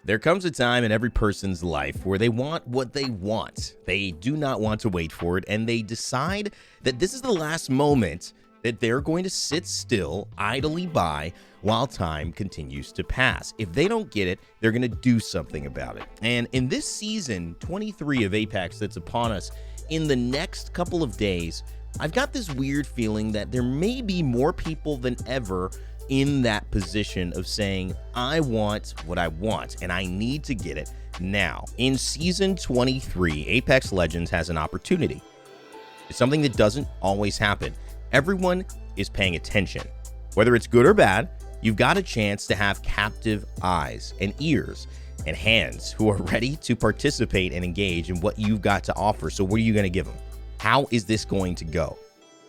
There comes a time in every person's life where they want what they want. They do not want to wait for it, and they decide that this is the last moment that they're going to sit still, idly by, while time continues to pass. If they don't get it, they're going to do something about it. And in this season 23 of Apex that's upon us, in the next couple of days, I've got this weird feeling that there may be more people than ever in that position of saying, I want what I want and I need to get it now. In season 23, Apex Legends has an opportunity. It's something that doesn't always happen. Everyone is paying attention. Whether it's good or bad, you've got a chance to have captive eyes and ears and hands who are ready to participate and engage in what you've got to offer. So what are you going to give them? How is this going to go?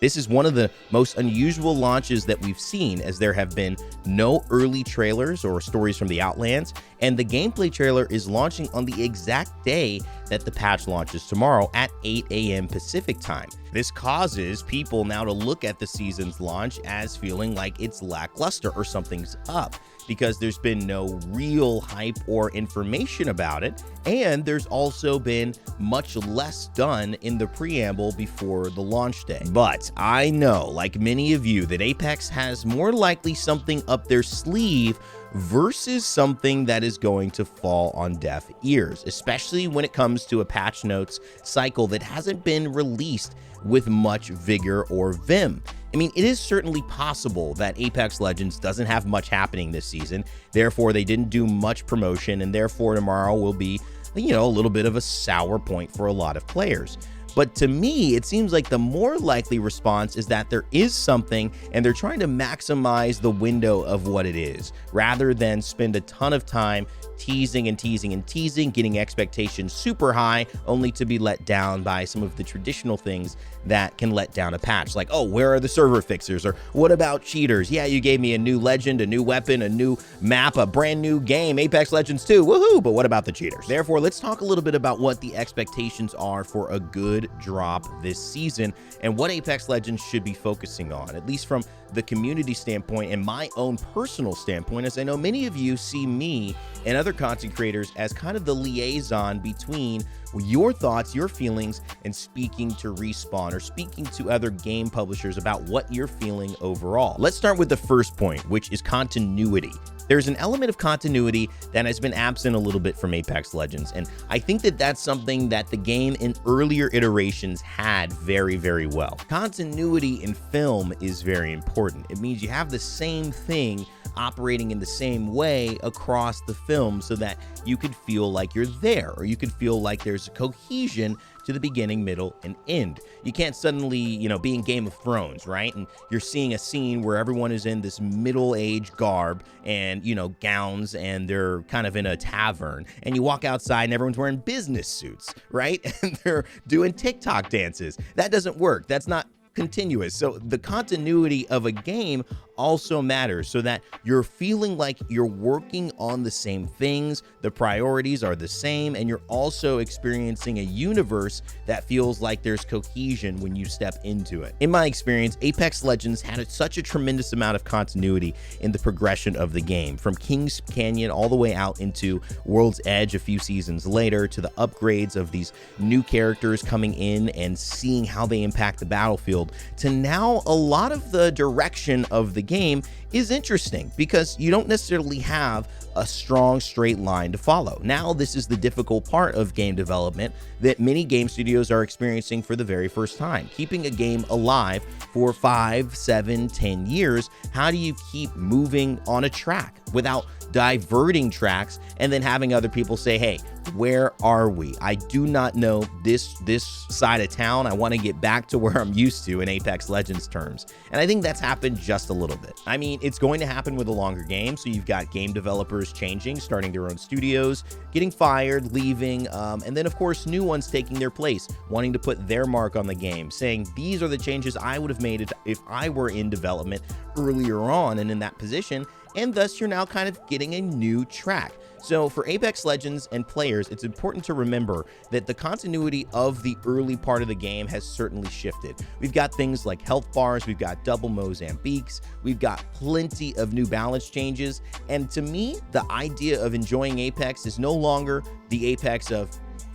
This is one of the most unusual launches that we've seen, as there have been no early trailers or stories from the Outlands, and the gameplay trailer is launching on the exact day that the patch launches tomorrow at 8 a.m. Pacific time. This causes people now to look at the season's launch as feeling like it's lackluster or something's up, because there's been no real hype or information about it, and there's also been much less done in the preamble before the launch day. But I know, like many of you, that Apex has more likely something up their sleeve versus something that is going to fall on deaf ears, especially when it comes to a patch notes cycle that hasn't been released with much vigor or vim. I mean, it is certainly possible that Apex Legends doesn't have much happening this season, therefore they didn't do much promotion, and therefore tomorrow will be, a little bit of a sour point for a lot of players. But to me, it seems like the more likely response is that there is something and they're trying to maximize the window of what it is, rather than spend a ton of time teasing and teasing and teasing, getting expectations super high, only to be let down by some of the traditional things that can let down a patch. Like, oh, where are the server fixers? Or what about cheaters? Yeah, you gave me a new legend, a new weapon, a new map, a brand new game, Apex Legends 2, woohoo, but what about the cheaters? Therefore, let's talk a little bit about what the expectations are for a good drop this season and what Apex Legends should be focusing on, at least from the community standpoint and my own personal standpoint, as I know many of you see me and other content creators as kind of the liaison between your thoughts, your feelings, and speaking to Respawn or speaking to other game publishers about what you're feeling overall. Let's start with the first point, which is continuity. There's an element of continuity that has been absent a little bit from Apex Legends, and I think that that's something that the game in earlier iterations had very, very well. Continuity in film is very important. It means you have the same thing operating in the same way across the film so that you could feel like you're there, or you could feel like there's a cohesion to the beginning, middle, and end. You can't suddenly, be in Game of Thrones, right? And you're seeing a scene where everyone is in this middle-aged garb and, gowns, and they're kind of in a tavern. And you walk outside and everyone's wearing business suits, right? And they're doing TikTok dances. That doesn't work. That's not continuous. So the continuity of a game also matters, so that you're feeling like you're working on the same things, the priorities are the same, and you're also experiencing a universe that feels like there's cohesion when you step into it. In my experience, Apex Legends had such a tremendous amount of continuity in the progression of the game, from King's Canyon all the way out into World's Edge a few seasons later, to the upgrades of these new characters coming in and seeing how they impact the battlefield, to now a lot of the direction of the game is interesting because you don't necessarily have a strong straight line to follow. Now, this is the difficult part of game development that many game studios are experiencing for the very first time. Keeping a game alive for 5, 7, 10 years, how do you keep moving on a track without diverting tracks and then having other people say, hey, where are we? I do not know this side of town. I want to get back to where I'm used to in Apex Legends terms. And I think that's happened just a little bit. I mean, it's going to happen with a longer game. So you've got game developers changing, starting their own studios, getting fired, leaving, and then of course new ones taking their place, wanting to put their mark on the game, saying these are the changes I would have made if I were in development earlier on and in that position. And thus you're now kind of getting a new track. So for Apex Legends and players, it's important to remember that the continuity of the early part of the game has certainly shifted. We've got things like health bars, we've got double Mozambiques, we've got plenty of new balance changes, and to me, the idea of enjoying Apex is no longer the Apex of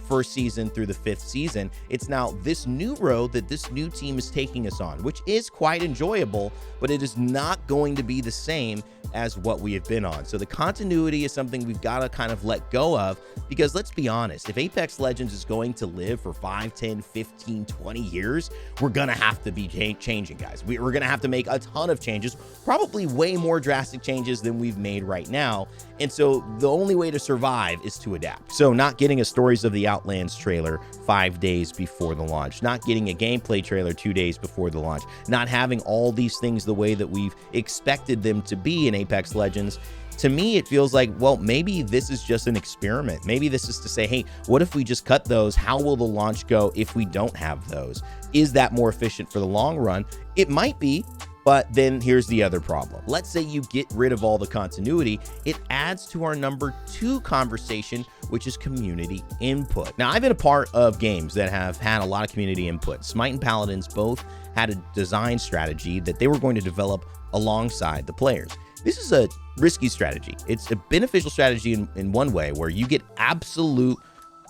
first season through the 5th season. It's now this new road that this new team is taking us on, which is quite enjoyable, but it is not going to be the same as what we have been on. So the continuity is something we've got to kind of let go of, because let's be honest, if Apex Legends is going to live for 5, 10, 15, 20 years, we're going to have to be changing, guys. We're going to have to make a ton of changes, probably way more drastic changes than we've made right now. And so the only way to survive is to adapt. So not getting a Stories of the Outlands trailer 5 days before the launch, not getting a gameplay trailer 2 days before the launch, not having all these things the way that we've expected them to be in Apex Legends. To me, it feels like, well, maybe this is just an experiment. Maybe this is to say, hey, what if we just cut those? How will the launch go if we don't have those? Is that more efficient for the long run? It might be. But then here's the other problem. Let's say you get rid of all the continuity. It adds to our number 2 conversation, which is community input. Now, I've been a part of games that have had a lot of community input. Smite and Paladins both had a design strategy that they were going to develop alongside the players. This is a risky strategy. It's a beneficial strategy in one way, where you get absolute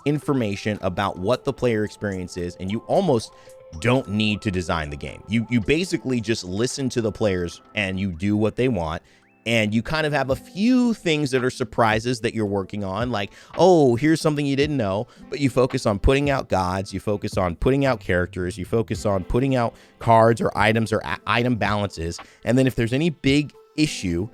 information about what the player experience is, and you almost don't need to design the game. You basically just listen to the players and you do what they want, and you kind of have a few things that are surprises that you're working on, like, oh, here's something you didn't know, but you focus on putting out gods, you focus on putting out characters, you focus on putting out cards or items or item balances, and then if there's any big issue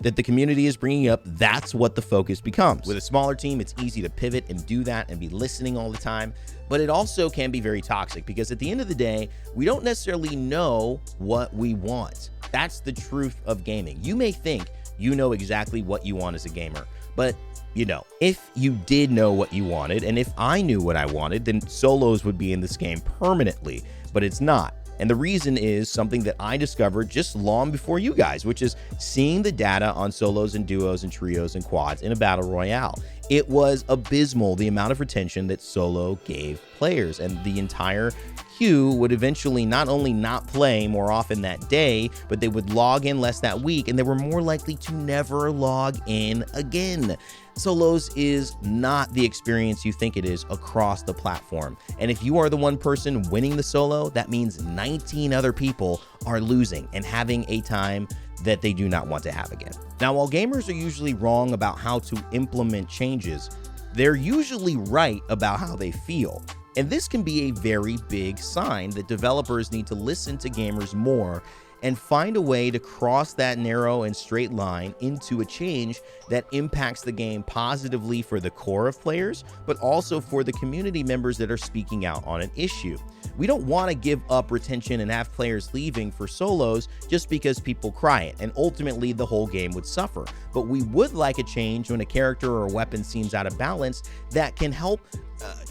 that the community is bringing up, that's what the focus becomes. With a smaller team, it's easy to pivot and do that and be listening all the time, but it also can be very toxic, because at the end of the day, we don't necessarily know what we want. That's the truth of gaming. You may think you know exactly what you want as a gamer, but you know, if you did know what you wanted, and if I knew what I wanted, then solos would be in this game permanently, but it's not. And the reason is something that I discovered just long before you guys, which is seeing the data on solos and duos and trios and quads in a battle royale. It was abysmal, the amount of retention that solo gave players, and the entire queue would eventually not only not play more often that day, but they would log in less that week, and they were more likely to never log in again. Solos is not the experience you think it is across the platform. And if you are the one person winning the solo, that means 19 other people are losing and having a time that they do not want to have again. Now, while gamers are usually wrong about how to implement changes, they're usually right about how they feel. And this can be a very big sign that developers need to listen to gamers more and find a way to cross that narrow and straight line into a change that impacts the game positively for the core of players, but also for the community members that are speaking out on an issue. We don't want to give up retention and have players leaving for solos just because people cry it, and ultimately the whole game would suffer. But we would like a change when a character or a weapon seems out of balance that can help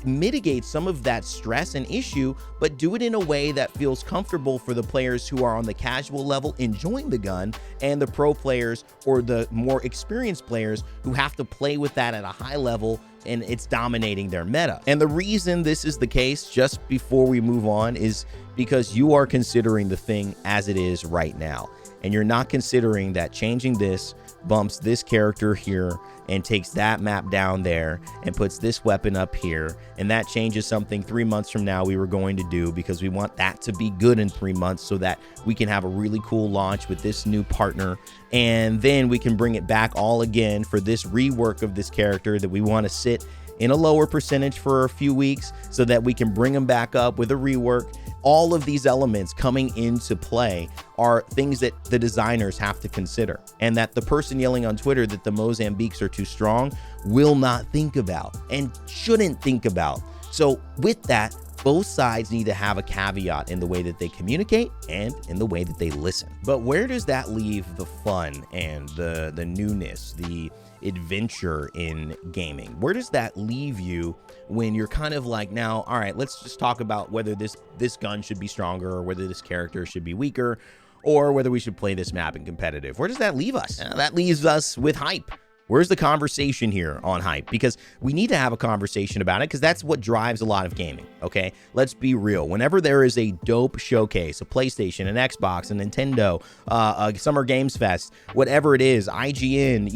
mitigate some of that stress and issue, but do it in a way that feels comfortable for the players who are on the casual level enjoying the gun, and the pro players or the more experienced players who have to play with that at a high level and it's dominating their meta. And the reason this is the case, just before we move on, is because you are considering the thing as it is right now, and you're not considering that changing this bumps this character here and takes that map down there and puts this weapon up here, and that changes something 3 months from now we were going to do, because we want that to be good in 3 months so that we can have a really cool launch with this new partner, and then we can bring it back all again for this rework of this character that we want to sit in a lower percentage for a few weeks so that we can bring them back up with a rework. All of these elements coming into play are things that the designers have to consider, and that the person yelling on Twitter that the Mozambiques are too strong will not think about and shouldn't think about. So with that, both sides need to have a caveat in the way that they communicate and in the way that they listen. But where does that leave the fun and the newness, the adventure in gaming? Where does that leave you when you're kind of like, now, all right, let's just talk about whether this gun should be stronger, or whether this character should be weaker, or whether we should play this map in competitive? Where does that leave us? That leaves us with hype. Where's the conversation here on hype? Because we need to have a conversation about it, because that's what drives a lot of gaming, okay? Let's be real. Whenever there is a dope showcase, a PlayStation, an Xbox, a Nintendo, a Summer Games Fest, whatever it is, IGN,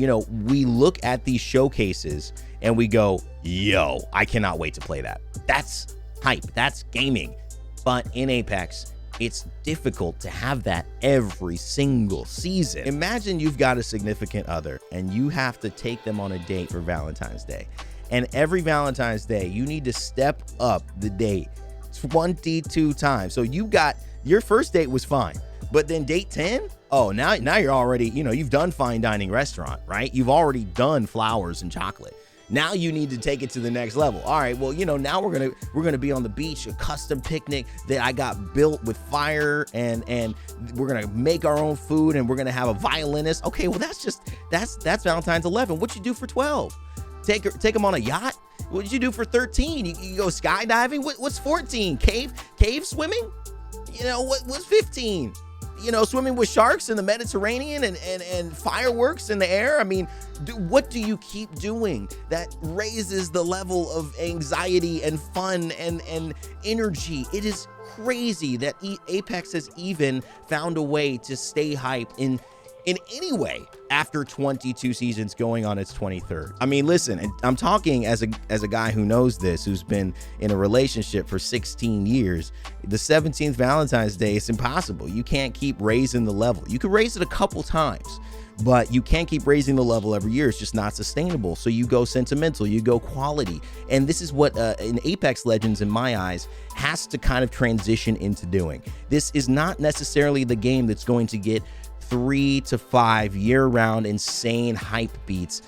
we look at these showcases and we go, yo, I cannot wait to play that. That's hype. That's gaming. But in Apex, it's difficult to have that every single season. Imagine you've got a significant other and you have to take them on a date for Valentine's Day. And every Valentine's Day, you need to step up the date 22 times. So you got, your first date was fine, but then date 10? Oh, now you're already, you've done fine dining restaurant, right? You've already done flowers and chocolate. Now you need to take it to the next level. All right, well, now we're gonna be on the beach, a custom picnic that I got built with fire, and we're gonna make our own food, and we're gonna have a violinist. Okay, well that's Valentine's 11. What you do for 12? Take them on a yacht? What did you do for 13? You go skydiving? What's 14? Cave swimming? What's 15? Swimming with sharks in the Mediterranean and fireworks in the air. I mean, what do you keep doing that raises the level of anxiety and fun and energy? It is crazy that Apex has even found a way to stay hyped in any way after 22 seasons, going on its 23rd. I mean, listen, I'm talking as a guy who knows this, who's been in a relationship for 16 years. The 17th Valentine's Day is impossible. You can't keep raising the level. You could raise it a couple times, but you can't keep raising the level every year. It's just not sustainable. So you go sentimental, you go quality. And this is what in Apex Legends, in my eyes, has to kind of transition into doing. This is not necessarily the game that's going to get 3 to 5 year-round insane hype beats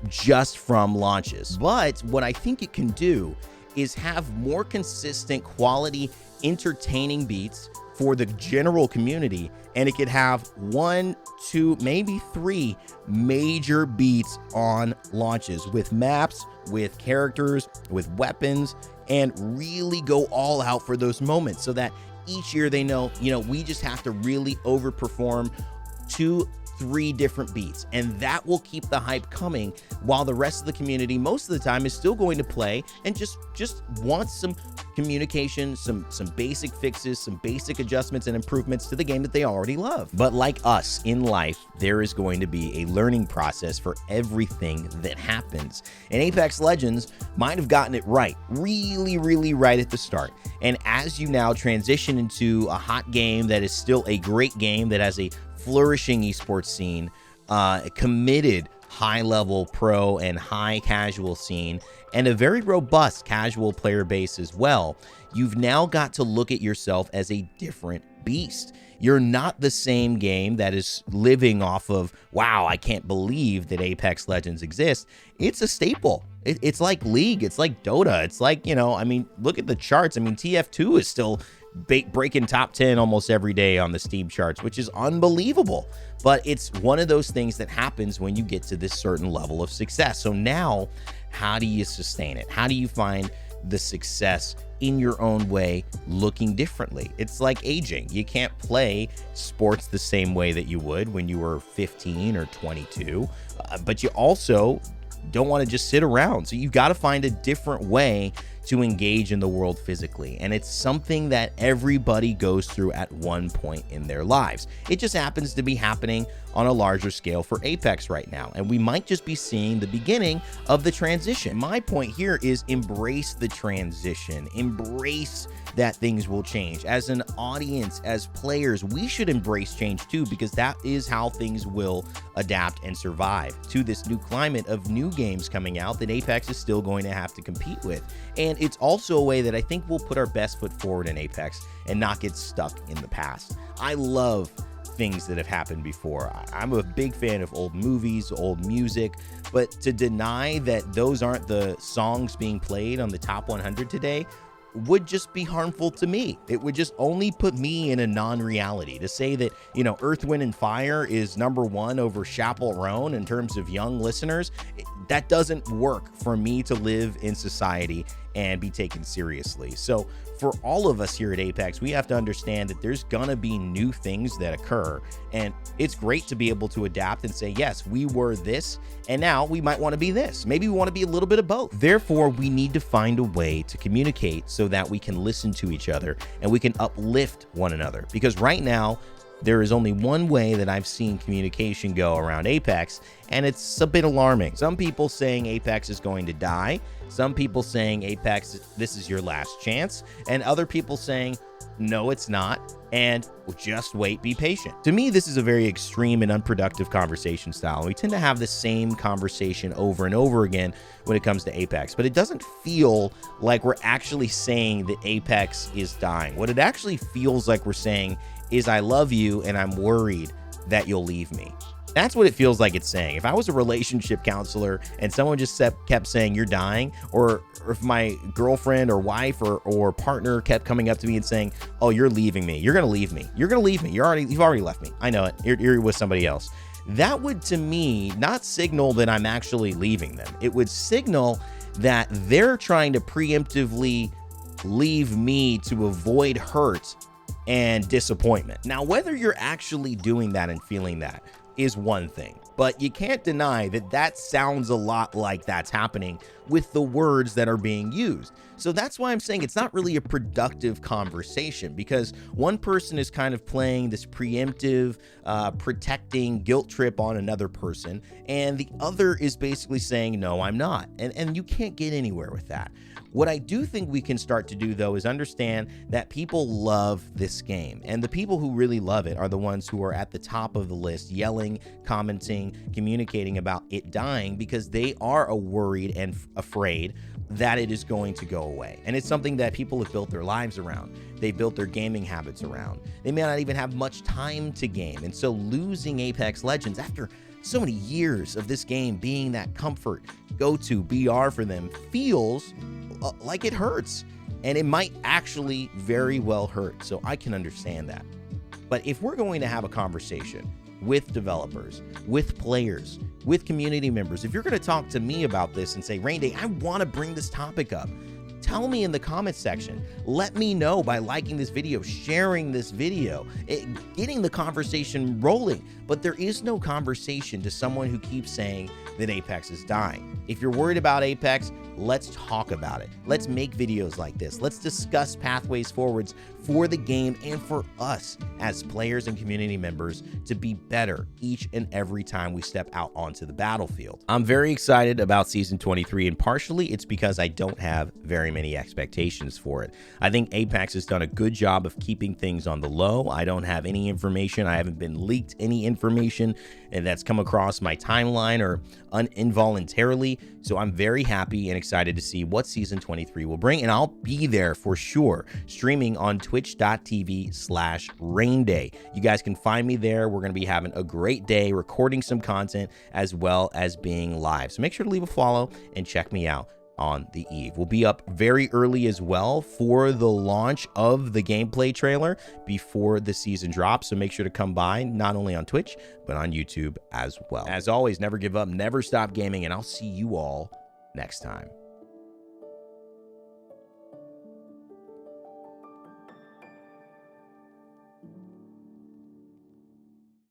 just from launches. But what I think it can do is have more consistent quality, entertaining beats for the general community, and it could have 1, 2, maybe 3 major beats on launches, with maps, with characters, with weapons, and really go all out for those moments, so that each year they know, we just have to really overperform 2, 3 different beats, and that will keep the hype coming, while the rest of the community most of the time is still going to play and just wants some communication, some basic fixes, some basic adjustments and improvements to the game that they already love. But like us in life, there is going to be a learning process for everything that happens. And Apex Legends might have gotten it right, really right at the start. And as you now transition into a hot game that is still a great game, that has a flourishing esports scene, a committed high-level pro and high casual scene, and a very robust casual player base as well, you've now got to look at yourself as a different beast. You're not the same game that is living off of, wow, I can't believe that Apex Legends exists. It's a staple. It's like League. It's like Dota. It's like, look at the charts. TF2 is still breaking top 10 almost every day on the Steam charts, which is unbelievable. But it's one of those things that happens when you get to this certain level of success. So now, how do you sustain it? How do you find the success in your own way, looking differently? It's like aging. You can't play sports the same way that you would when you were 15 or 22, but you also don't want to just sit around. So you've got to find a different way to engage in the world physically. And it's something that everybody goes through at one point in their lives. It just happens to be happening on a larger scale for Apex right now. And we might just be seeing the beginning of the transition. My point here is embrace the transition. Embrace that things will change. As an audience, as players, we should embrace change too, because that is how things will adapt and survive to this new climate of new games coming out that Apex is still going to have to compete with. And it's also a way that I think we'll put our best foot forward in Apex and not get stuck in the past. I love things that have happened before. I'm a big fan of old movies, old music, but to deny that those aren't the songs being played on the top 100 today would just be harmful to me. It would just only put me in a non-reality. To say that, Earth, Wind, and Fire is #1 over Chappell Roan in terms of young listeners, that doesn't work for me to live in society and be taken seriously. So for all of us here at Apex, we have to understand that there's gonna be new things that occur, and it's great to be able to adapt and say, yes, we were this, and now we might want to be this. Maybe we want to be a little bit of both. Therefore, we need to find a way to communicate so that we can listen to each other and we can uplift one another. Because right now, there is only one way that I've seen communication go around Apex, and it's a bit alarming. Some people saying Apex is going to die, some people saying Apex, this is your last chance, and other people saying, no, it's not, and just wait, be patient. To me, this is a very extreme and unproductive conversation style. We tend to have the same conversation over and over again when it comes to Apex, but it doesn't feel like we're actually saying that Apex is dying. What it actually feels like we're saying is, I love you and I'm worried that you'll leave me. That's what it feels like it's saying. If I was a relationship counselor and someone just kept saying you're dying, or if my girlfriend or wife or partner kept coming up to me and saying, oh, you're leaving me, you're gonna leave me, you're gonna leave me, you've already left me, I know it, you're with somebody else, that would to me not signal that I'm actually leaving them. It would signal that they're trying to preemptively leave me to avoid hurt and disappointment. Now, whether you're actually doing that and feeling that is one thing, but you can't deny that that sounds a lot like that's happening with the words that are being used. So that's why I'm saying it's not really a productive conversation, because one person is kind of playing this preemptive, protecting guilt trip on another person, and the other is basically saying, no, I'm not. And you can't get anywhere with that. What I do think we can start to do, though, is understand that people love this game, and the people who really love it are the ones who are at the top of the list, yelling, commenting, communicating about it dying, because they are worried and afraid that it is going to go away. And it's something that people have built their lives around. They built their gaming habits around. They may not even have much time to game. And so losing Apex Legends after so many years of this game being that comfort go-to BR for them feels like it hurts, and it might actually very well hurt. So I can understand that. But if we're going to have a conversation with developers, with players, with community members, if you're going to talk to me about this and say, Rainday, I want to bring this topic up, tell me in the comments section. Let me know by liking this video, sharing this video, getting the conversation rolling. But there is no conversation to someone who keeps saying that Apex is dying. If you're worried about Apex, let's talk about it. Let's make videos like this. Let's discuss pathways forwards for the game and for us as players and community members to be better each and every time we step out onto the battlefield. I'm very excited about Season 23, and partially it's because I don't have very many expectations for it. I think Apex has done a good job of keeping things on the low. I don't have any information. I haven't been leaked any information that's come across my timeline or involuntarily. So I'm very happy and excited to see what Season 23 will bring, and I'll be there for sure, streaming on twitch.tv/rainday. You guys can find me there. We're going to be having a great day, recording some content as well as being live. So make sure to leave a follow and check me out on the eve. We'll be up very early as well for the launch of the gameplay trailer before the season drops. So make sure to come by, not only on Twitch, but on YouTube as well. As always, never give up, never stop gaming, and I'll see you all next time.